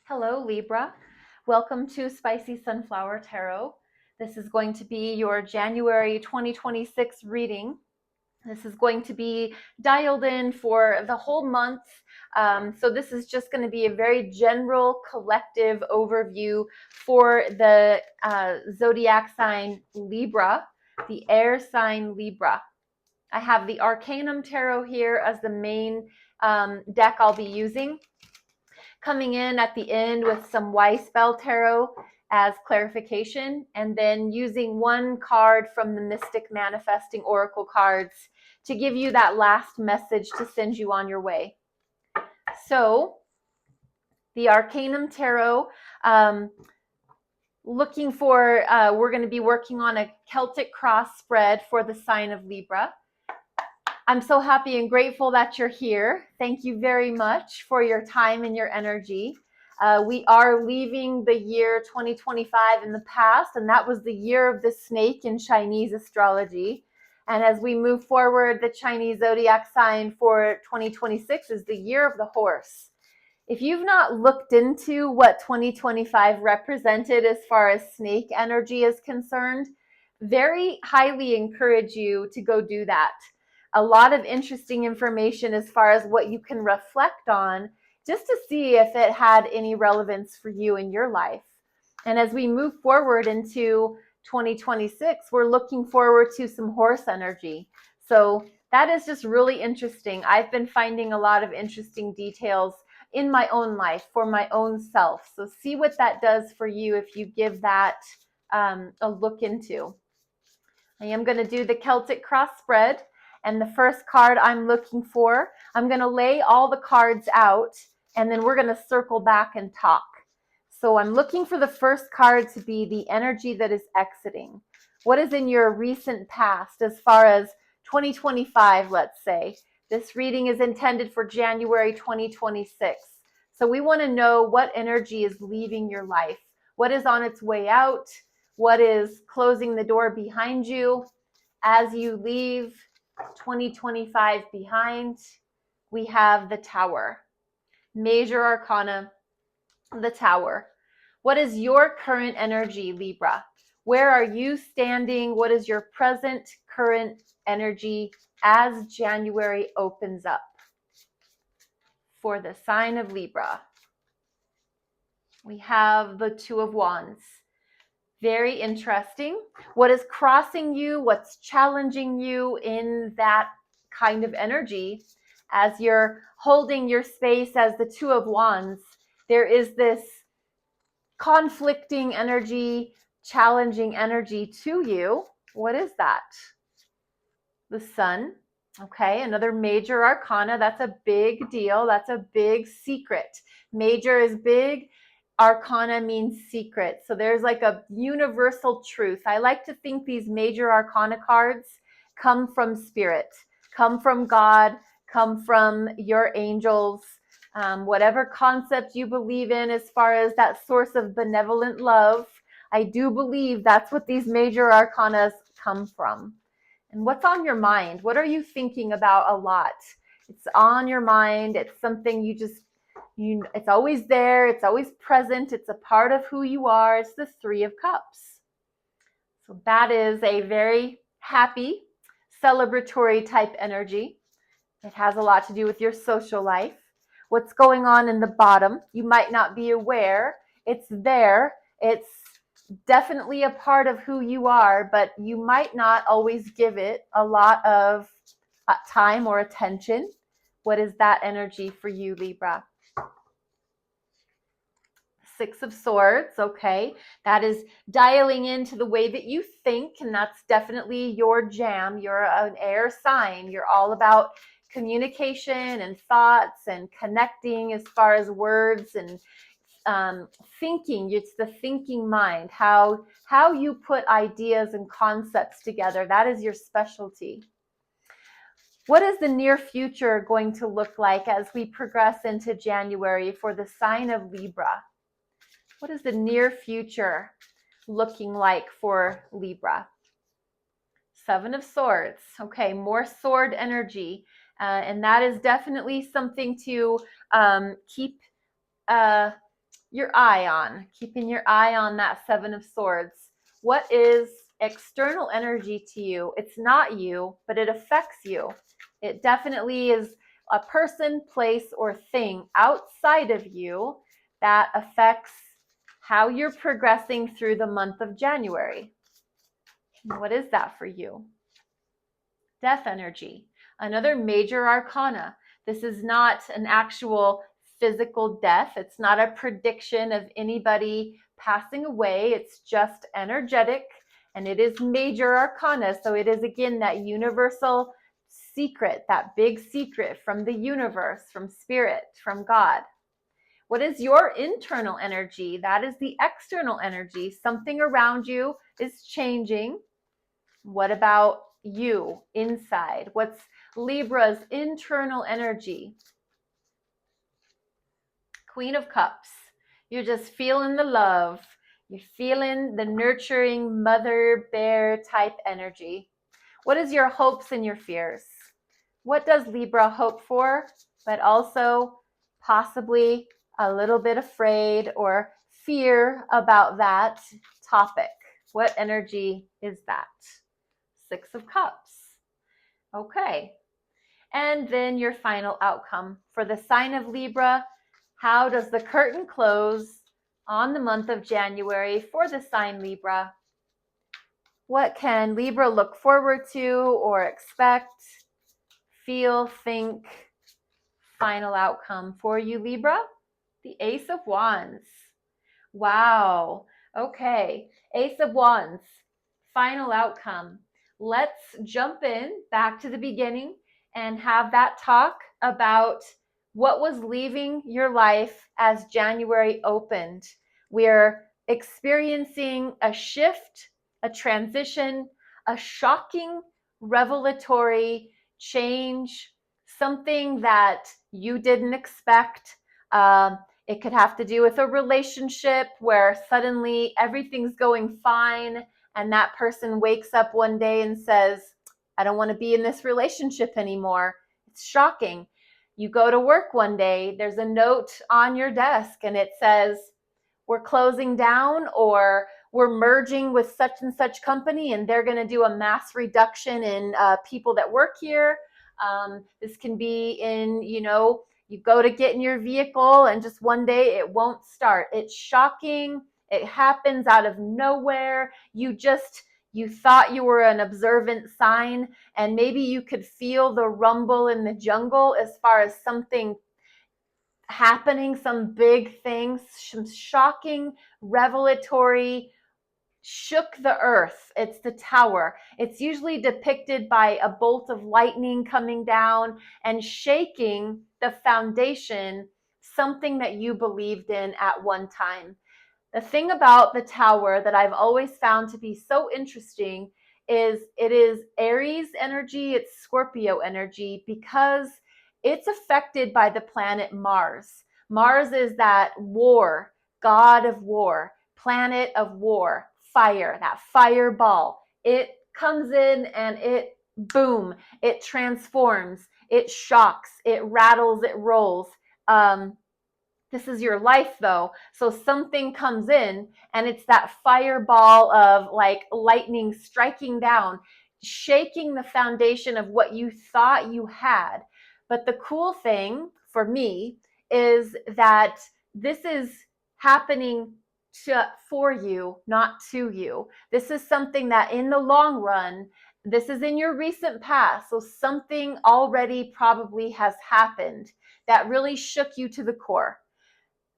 Hello, Libra. Welcome to Spicy Sunflower Tarot. This is going to be your January 2026 reading. This is going to be dialed in for the whole month. So this is just going to be a very general collective overview for the zodiac sign Libra, the air sign Libra. I have the Arcanum Tarot here as the main deck I'll be using, coming in at the end with some Spell Tarot as clarification, and then using one card from the Mystic Manifesting Oracle cards to give you that last message to send you on your way. So, the Arcanum Tarot, looking for, we're going to be working on a Celtic cross spread for the sign of Libra. I'm so happy and grateful that you're here. Thank you very much for your time and your energy. We are leaving the year 2025 in the past, and that was the year of the snake in Chinese astrology. And as we move forward, the Chinese zodiac sign for 2026 is the year of the horse. If you've not looked into what 2025 represented as far as snake energy is concerned, very highly encourage you to go do that. A lot of interesting information as far as what you can reflect on, just to see if it had any relevance for you in your life. And as we move forward into 2026, we're looking forward to some horse energy. So that is just really interesting. I've been finding a lot of interesting details in my own life for my own self. So see what that does for you if you give that a look into. I am going to do the Celtic cross spread. And the first card I'm looking for, I'm going to lay all the cards out, and then we're going to circle back and talk. So I'm looking for the first card to be the energy that is exiting. What is in your recent past as far as 2025, let's say? This reading is intended for January 2026. So we want to know what energy is leaving your life. What is on its way out? What is closing the door behind you as you leave 2025 behind? We have the Tower. Major Arcana, the Tower. What is your current energy, Libra? Where are you standing? What is your present current energy as January opens up for the sign of Libra? We have the Two of Wands. Very interesting. What is crossing you? What's challenging you in that kind of energy? As you're holding your space as the Two of Wands, there is this conflicting energy, challenging energy to you. What is that? The Sun. Okay, another major arcana. That's a big deal. That's a big secret. Major is big. Arcana means secret. So there's like a universal truth. I like to think these major arcana cards come from spirit, come from God, come from your angels, whatever concept you believe in as far as that source of benevolent love. I do believe that's what these major arcanas come from. And what's on your mind? What are you thinking about a lot? It's on your mind. It's something it's always there. It's always present. It's a part of who you are. It's the Three of Cups. So that is a very happy, celebratory type energy. It has a lot to do with your social life. What's going on in the bottom? You might not be aware. It's there. It's definitely a part of who you are, but you might not always give it a lot of time or attention. What is that energy for you, Libra? Six of Swords, okay. That is dialing into the way that you think, and that's definitely your jam. You're an air sign. You're all about communication and thoughts and connecting as far as words and thinking. It's the thinking mind, how you put ideas and concepts together. That is your specialty. What is the near future going to look like as we progress into January for the sign of Libra? What is the near future looking like for Libra? Seven of Swords. Okay, more sword energy. And that is definitely something to keep your eye on, keeping your eye on that Seven of Swords. What is external energy to you? It's not you, but it affects you. It definitely is a person, place, or thing outside of you that affects how you're progressing through the month of January. What is that for you? Death energy, another major arcana. This is not an actual physical death. It's not a prediction of anybody passing away. It's just energetic, and it is major arcana. So it is, again, that universal secret, that big secret from the universe, from spirit, from God. What is your internal energy? That is the external energy. Something around you is changing. What about you inside? What's Libra's internal energy? Queen of Cups. You're just feeling the love. You're feeling the nurturing mother bear type energy. What is your hopes and your fears? What does Libra hope for, but also possibly a little bit afraid or fear about that topic? What energy is that? Six of Cups. Okay. And then your final outcome. For the sign of Libra, how does the curtain close on the month of January for the sign Libra? What can Libra look forward to or expect, feel, think? Final outcome for you, Libra? The Ace of Wands. Wow. Okay. Ace of Wands. Final outcome. Let's jump in back to the beginning and have that talk about what was leaving your life as January opened. We're experiencing a shift, a transition, a shocking, revelatory change, something that you didn't expect. It could have to do with a relationship where suddenly everything's going fine and that person wakes up one day and says, I don't want to be in this relationship anymore. It's shocking. You go to work one day, there's a note on your desk and it says, we're closing down, or we're merging with such and such company and they're going to do a mass reduction in people that work here. This can be in, you go to get in your vehicle and just one day it won't start. It's shocking. It happens out of nowhere. You thought you were an observant sign, and maybe you could feel the rumble in the jungle as far as something happening, some big things, some shocking, revelatory, shook the earth. It's the tower. It's usually depicted by a bolt of lightning coming down and shaking the foundation, something that you believed in at one time. The thing about the tower that I've always found to be so interesting is it is Aries energy, it's Scorpio energy, because it's affected by the planet Mars. Mars is that war, god of war, planet of war, fire, that fireball. It comes in and it, boom, it transforms, it shocks, it rattles, it rolls. This is your life though. So something comes in and it's that fireball of like lightning striking down, shaking the foundation of what you thought you had. But the cool thing for me is that this is happening for you, not to you. This is something that in the long run, this is in your recent past. So something already probably has happened that really shook you to the core.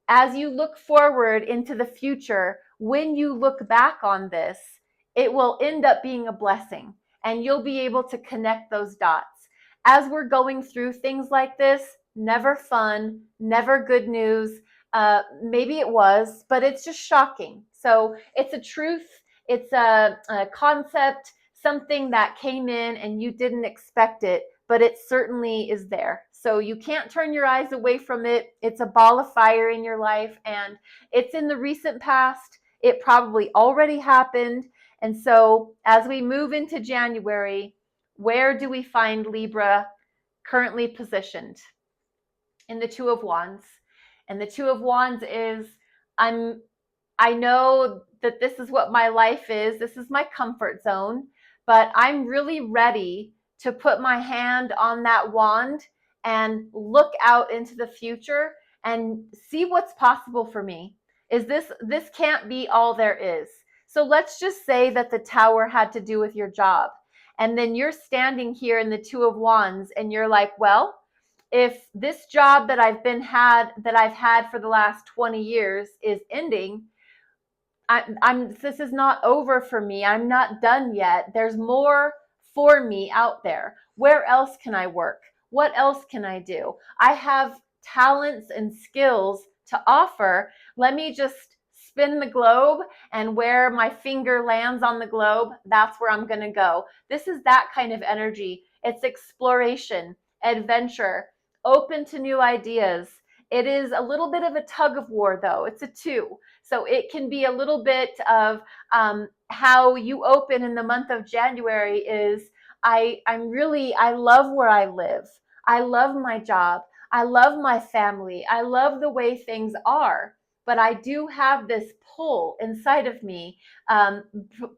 As you look forward into the future, when you look back on this, it will end up being a blessing and you'll be able to connect those dots. As we're going through things like this, never fun, never good news. Maybe it was, but it's just shocking. So it's a truth, it's a concept, something that came in and you didn't expect it, but it certainly is there. So you can't turn your eyes away from it. It's a ball of fire in your life and it's in the recent past. It probably already happened. And so as we move into January, where do we find Libra currently positioned? In the Two of Wands. And the Two of Wands is I'm I know that this is what my life is. This is my comfort zone, but I'm really ready to put my hand on that wand and look out into the future and see what's possible for me. This can't be all there is. So let's just say that the tower had to do with your job. And then you're standing here in the two of wands and you're like, well, if this job that I've had for the last 20 years is ending, this is not over for me. I'm not done yet. There's more for me out there. Where else can I work? What else can I do? I have talents and skills to offer. Let me just spin the globe, and where my finger lands on the globe, that's where I'm going to go. This is that kind of energy. It's exploration, adventure, open to new ideas. It is a little bit of a tug of war, though. It's a two. So it can be a little bit of how you open in the month of January is I love where I live. I love my job. I love my family. I love the way things are. But I do have this pull inside of me,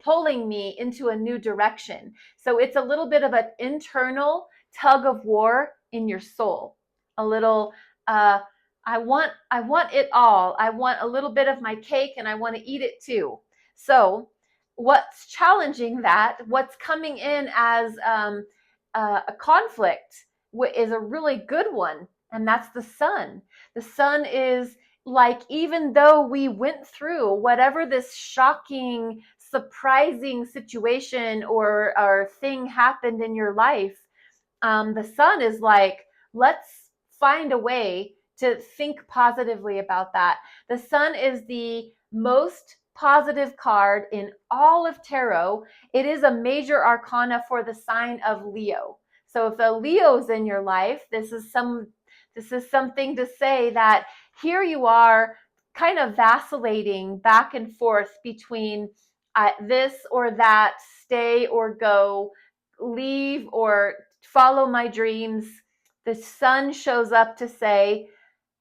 pulling me into a new direction. So it's a little bit of an internal tug of war in your soul. A little, I want it all. I want a little bit of my cake and I want to eat it too. So what's challenging that, what's coming in as a conflict is a really good one, and that's the sun. The sun is like, even though we went through whatever this shocking, surprising situation or thing happened in your life, the sun is like, let's find a way to think positively about that. The sun is the most positive card in all of tarot. It is a major arcana for the sign of Leo. So if a Leo's in your life, this is something to say that here you are kind of vacillating back and forth between this or that, stay or go, leave or follow my dreams. The sun shows up to say,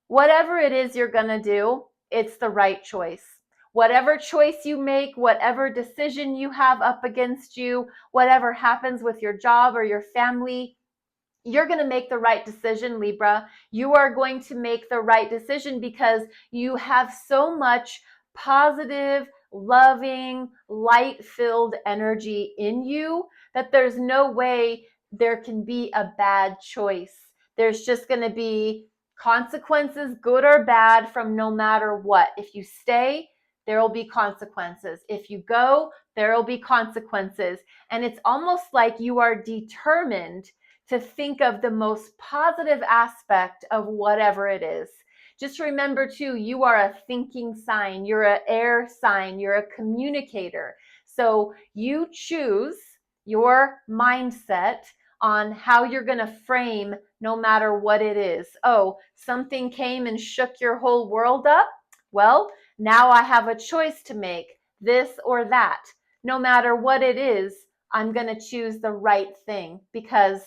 whatever it is you're going to do, it's the right choice. Whatever choice you make, whatever decision you have up against you, whatever happens with your job or your family, you're going to make the right decision, Libra. You are going to make the right decision because you have so much positive, loving, light-filled energy in you that there's no way there can be a bad choice. There's just going to be consequences, good or bad, from no matter what. If you stay, there will be consequences. If you go, there will be consequences. And it's almost like you are determined to think of the most positive aspect of whatever it is. Just remember too, you are a thinking sign, you're an air sign, you're a communicator. So you choose your mindset on how you're going to frame no matter what it is. Oh, something came and shook your whole world up? Well, now I have a choice to make, this or that. No matter what it is, I'm going to choose the right thing because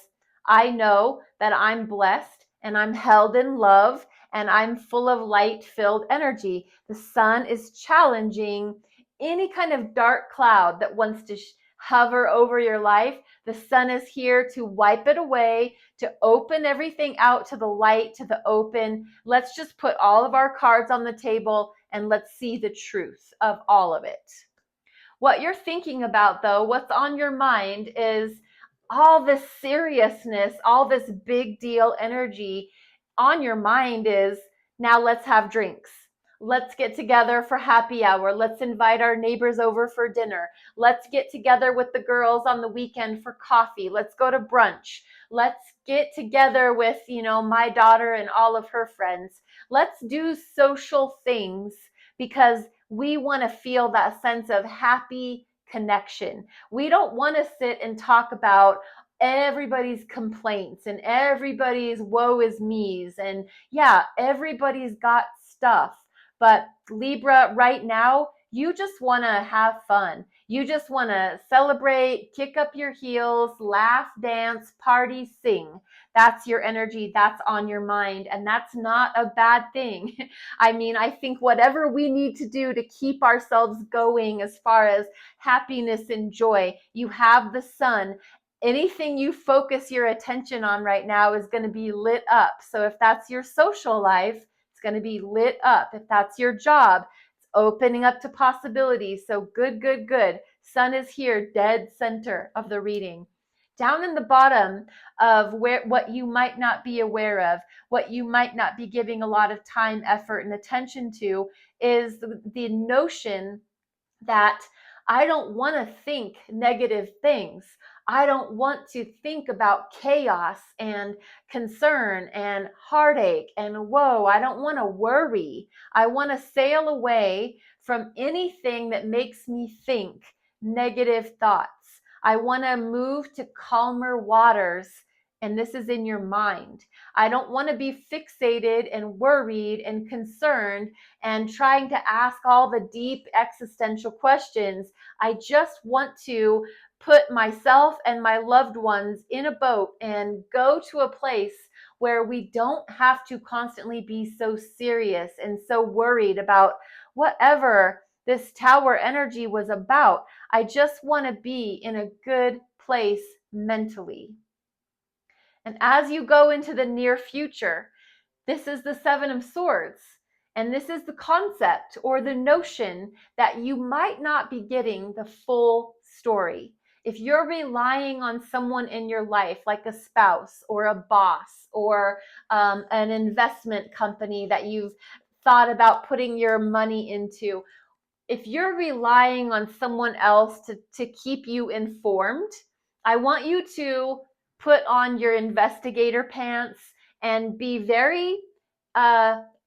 I know that I'm blessed and I'm held in love and I'm full of light-filled energy. The sun is challenging any kind of dark cloud that wants to hover over your life. The sun is here to wipe it away, to open everything out to the light, to the open. Let's just put all of our cards on the table and let's see the truth of all of it. What you're thinking about, though, what's on your mind is all this seriousness, all this big deal energy on your mind is, now let's have drinks. Let's get together for happy hour. Let's invite our neighbors over for dinner. Let's get together with the girls on the weekend for coffee. Let's go to brunch. Let's get together with, my daughter and all of her friends. Let's do social things because we want to feel that sense of happy connection. We don't want to sit and talk about everybody's complaints and everybody's woe is me's. And yeah, everybody's got stuff. But Libra, right now, You just want to have fun. You just want to celebrate, kick up your heels, laugh, dance, party, sing. That's your energy. That's on your mind. And that's not a bad thing. I mean, I think whatever we need to do to keep ourselves going as far as happiness and joy, you have the sun. Anything you focus your attention on right now is going to be lit up. So if that's your social life, it's going to be lit up. If that's your job, it's opening up to possibilities. So good, good, good. Sun is here, dead center of the reading. Down in the bottom of what you might not be aware of, what you might not be giving a lot of time, effort, and attention to, is the notion that I don't want to think negative things. I don't want to think about chaos and concern and heartache and woe. I don't want to worry. I want to sail away from anything that makes me think negative thoughts. I want to move to calmer waters. And this is in your mind. I don't want to be fixated and worried and concerned and trying to ask all the deep existential questions. I just want to put myself and my loved ones in a boat and go to a place where we don't have to constantly be so serious and so worried about whatever this tower energy was about. I just want to be in a good place mentally. And as you go into the near future, this is the Seven of Swords. And this is the concept or the notion that you might not be getting the full story. If you're relying on someone in your life, like a spouse or a boss or an investment company that you've thought about putting your money into, if you're relying on someone else to keep you informed, I want you to put on your investigator pants and be very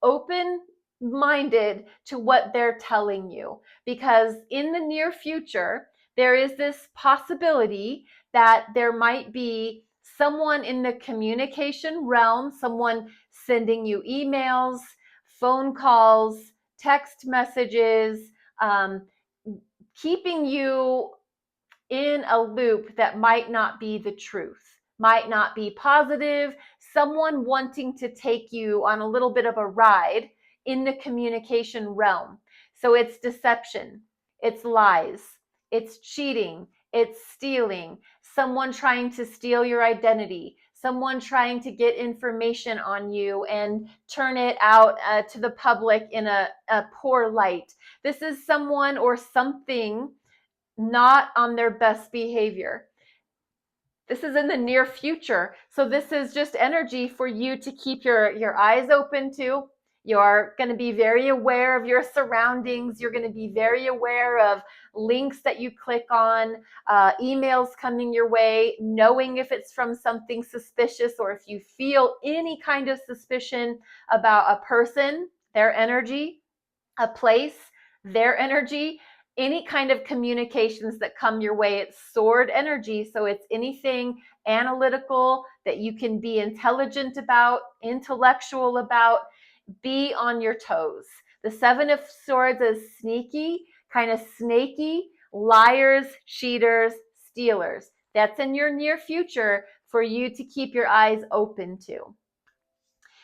open minded to what they're telling you. Because in the near future, there is this possibility that there might be someone in the communication realm, someone sending you emails, phone calls, text messages, um, keeping you in a loop that might not be the truth, might not be positive, someone wanting to take you on a little bit of a ride in the communication realm. So it's deception, it's lies, it's cheating, it's stealing, someone trying to steal your identity, someone trying to get information on you and turn it out to the public in a poor light. This is someone or something not on their best behavior. This is in the near future. So this is just energy for you to keep your eyes open to. You're going to be very aware of your surroundings. You're going to be very aware of links that you click on, emails coming your way, knowing if it's from something suspicious or if you feel any kind of suspicion about a person, their energy, a place, their energy, any kind of communications that come your way. It's sword energy. So it's anything analytical that you can be intelligent about, intellectual about, be on your toes. The Seven of Swords is sneaky, kind of snaky, liars, cheaters, stealers. That's in your near future for you to keep your eyes open to.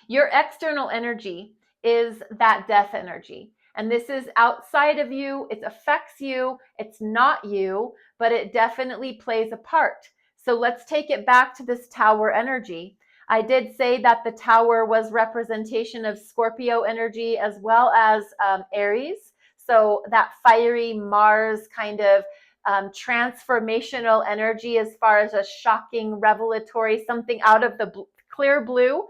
Your external energy is that death energy. And this is outside of you. It affects you. It's not you, but it definitely plays a part. So let's take it back to this tower energy. I did say that the tower was representation of Scorpio energy as well as Aries. So that fiery Mars kind of transformational energy as far as a shocking, revelatory, something out of the clear blue.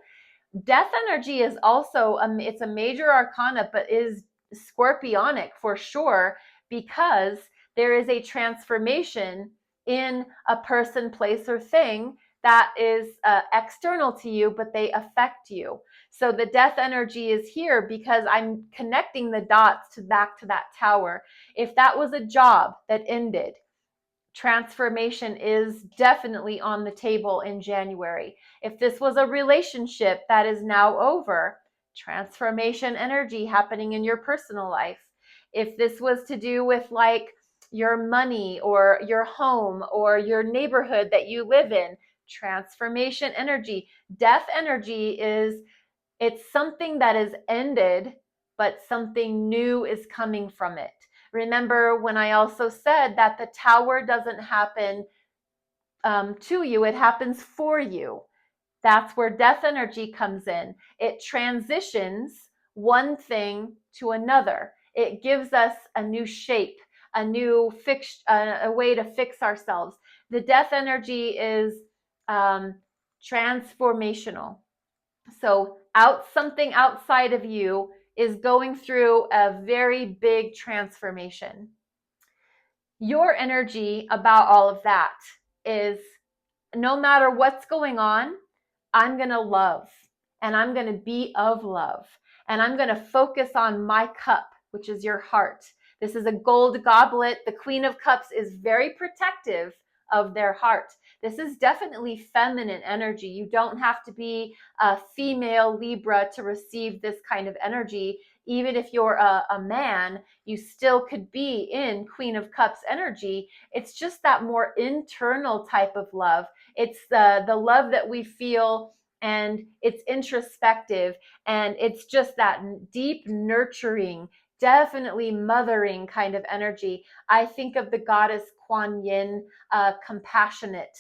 Death energy is also, it's a major arcana, but is scorpionic for sure, because there is a transformation in a person, place, or thing that is external to you, but they affect you. So the death energy is here because I'm connecting the dots back to that tower. If that was a job that ended, transformation is definitely on the table in January. If this was a relationship that is now over, transformation energy happening in your personal life. If this was to do with like your money or your home or your neighborhood that you live in, transformation energy. Death energy is, it's something that is ended, but something new is coming from it. Remember when I also said that the tower doesn't happen to you, it happens for you. That's where death energy comes in. It transitions one thing to another. It gives us a new shape, a new a way to fix ourselves. The death energy is transformational. So something outside of you is going through a very big transformation. Your energy about all of that is, no matter what's going on, I'm going to love, and I'm going to be of love, and I'm going to focus on my cup, which is your heart. This is a gold goblet. The Queen of Cups is very protective of their heart. This is definitely feminine energy. You don't have to be a female Libra to receive this kind of energy. Even if you're a man, you still could be in Queen of Cups energy. It's just that more internal type of love. It's the love that we feel, and it's introspective, and it's just that deep nurturing, definitely mothering kind of energy. I think of the goddess Kuan Yin, compassionate,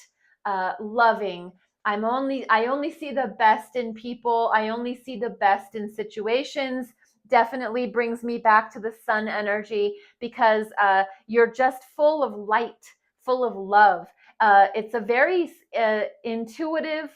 loving. I only see the best in people. I only see the best in situations. Definitely brings me back to the sun energy, because you're just full of light, full of love. It's a very intuitive,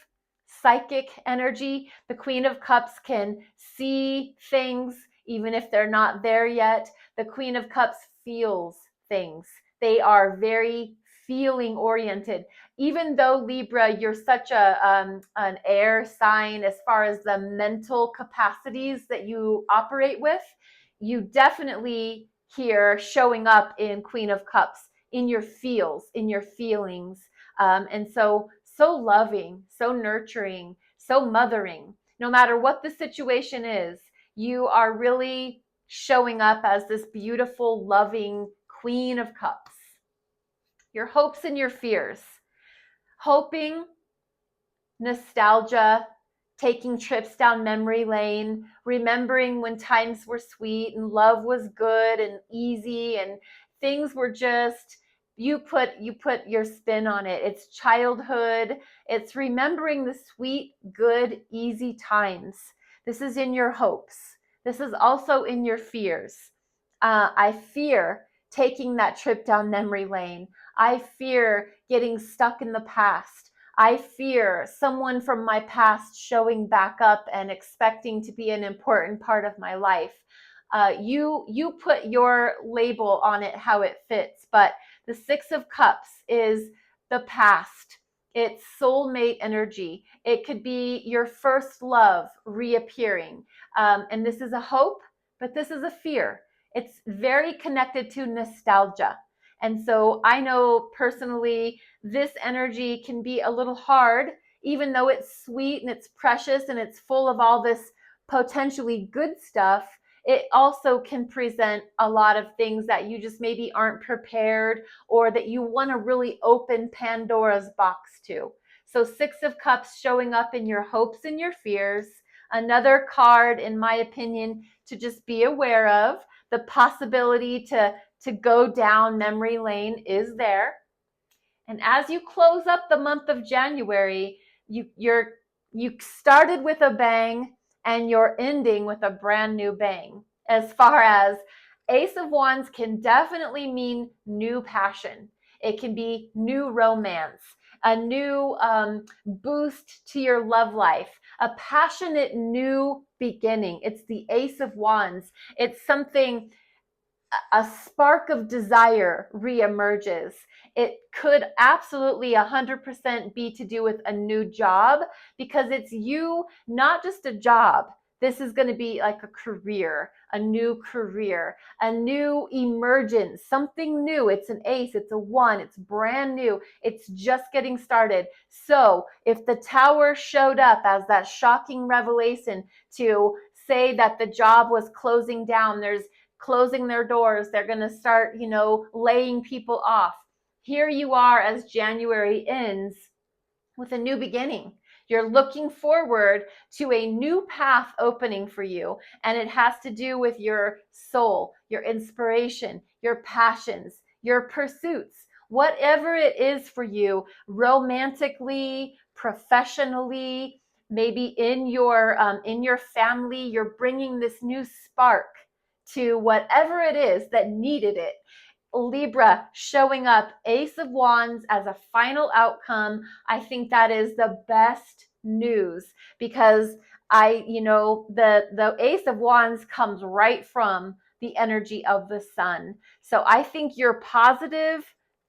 psychic energy. The Queen of Cups can see things even if they're not there yet. The Queen of Cups feels things. They are very feeling oriented. Even though Libra, you're such an air sign as far as the mental capacities that you operate with, you definitely here showing up in Queen of Cups, in your feels, in your feelings. And so loving, so nurturing, so mothering. No matter what the situation is, you are really showing up as this beautiful, loving Queen of Cups. Your hopes and your fears. Hoping, nostalgia, taking trips down memory lane, remembering when times were sweet and love was good and easy and things were just, you put your spin on it. It's childhood. It's remembering the sweet, good, easy times. This is in your hopes. This is also in your fears. I fear taking that trip down memory lane. I fear getting stuck in the past. I fear someone from my past showing back up and expecting to be an important part of my life. You put your label on it how it fits, but the Six of Cups is the past. It's soulmate energy. It could be your first love reappearing. And this is a hope, but this is a fear. It's very connected to nostalgia. And so I know personally, this energy can be a little hard, even though it's sweet and it's precious and it's full of all this potentially good stuff. It also can present a lot of things that you just maybe aren't prepared, or that you want to really open Pandora's box to. So Six of Cups showing up in your hopes and your fears. Another card, in my opinion, to just be aware of. The possibility to go down memory lane is there. And as you close up the month of January, you started with a bang and you're ending with a brand new bang. As far as Ace of Wands can definitely mean new passion. It can be new romance, a new boost to your love life, a passionate new beginning. It's the Ace of Wands. It's something, a spark of desire reemerges. It could absolutely 100% be to do with a new job, because it's you, not just a job. This is going to be like a career, a new emergence, something new. It's an ace, it's a one, it's brand new, it's just getting started. So if the tower showed up as that shocking revelation to say that the job was closing down, there's closing their doors. They're going to start, laying people off. Here you are as January ends with a new beginning. You're looking forward to a new path opening for you. And it has to do with your soul, your inspiration, your passions, your pursuits, whatever it is for you, romantically, professionally, maybe in your family, you're bringing this new spark to whatever it is that needed it. Libra showing up, Ace of Wands as a final outcome. I think that is the best news because the Ace of Wands comes right from the energy of the sun. So I think your positive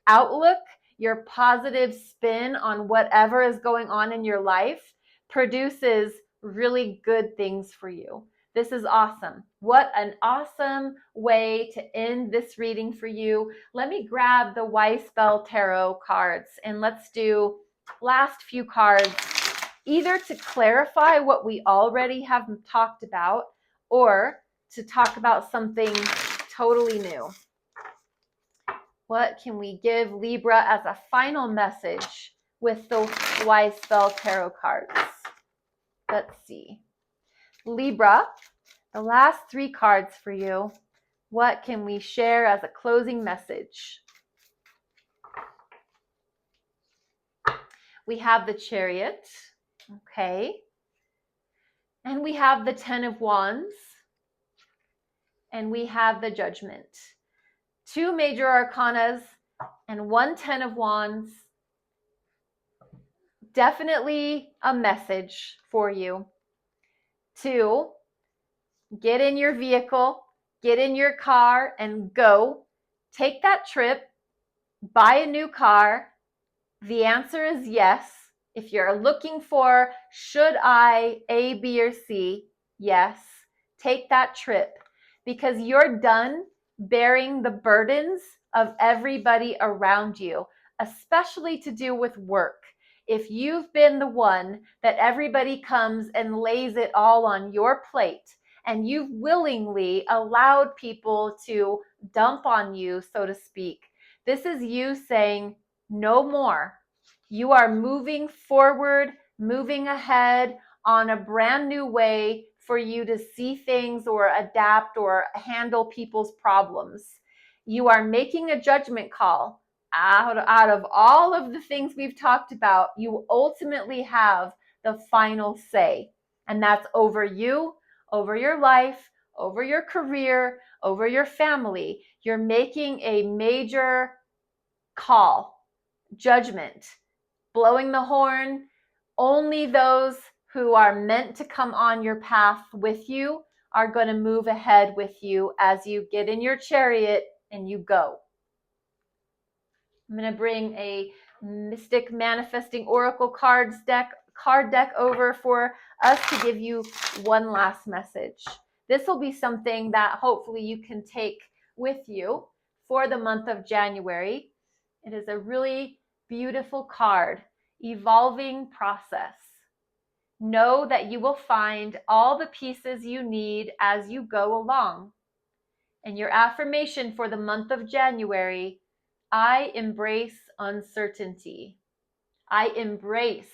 outlook, your positive spin on whatever is going on in your life produces really good things for you. This is awesome. What an awesome way to end this reading for you. Let me grab the Weiss Bell Tarot cards and let's do last few cards, either to clarify what we already have talked about or to talk about something totally new. What can we give Libra as a final message with the Weiss Bell Tarot cards? Let's see. Libra, the last three cards for you. What can we share as a closing message? We have the Chariot, okay. And we have the Ten of Wands. And we have the Judgment. Two major arcanas and one Ten of Wands. Definitely a message for you to get in your vehicle, get in your car and go. Take that trip, buy a new car. The answer is yes. If you're looking for, should I A, B, or C? Yes. Take that trip because you're done bearing the burdens of everybody around you, especially to do with work. If you've been the one that everybody comes and lays it all on your plate, and you've willingly allowed people to dump on you, so to speak, this is you saying, no more. You are moving forward, moving ahead on a brand new way for you to see things or adapt or handle people's problems. You are making a judgment call. Out of all of the things we've talked about, you ultimately have the final say. And that's over you, over your life, over your career, over your family. You're making a major call, judgment, blowing the horn. Only those who are meant to come on your path with you are going to move ahead with you as you get in your chariot and you go. I'm going to bring a Mystic Manifesting Oracle card deck over for us to give you one last message. This will be something that hopefully you can take with you for the month of January. It is a really beautiful card, evolving process. Know that you will find all the pieces you need as you go along. And your affirmation for the month of January: I embrace uncertainty. I embrace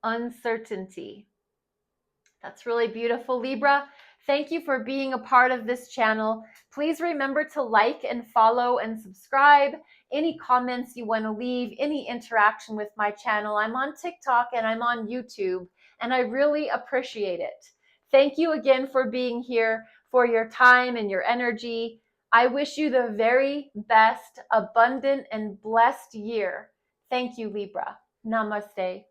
uncertainty. That's really beautiful, Libra. Thank you for being a part of this channel. Please remember to like and follow and subscribe. Any comments you want to leave, any interaction with my channel. I'm on TikTok and I'm on YouTube, and I really appreciate it. Thank you again for being here, for your time and your energy. I wish you the very best, abundant, and blessed year. Thank you, Libra. Namaste.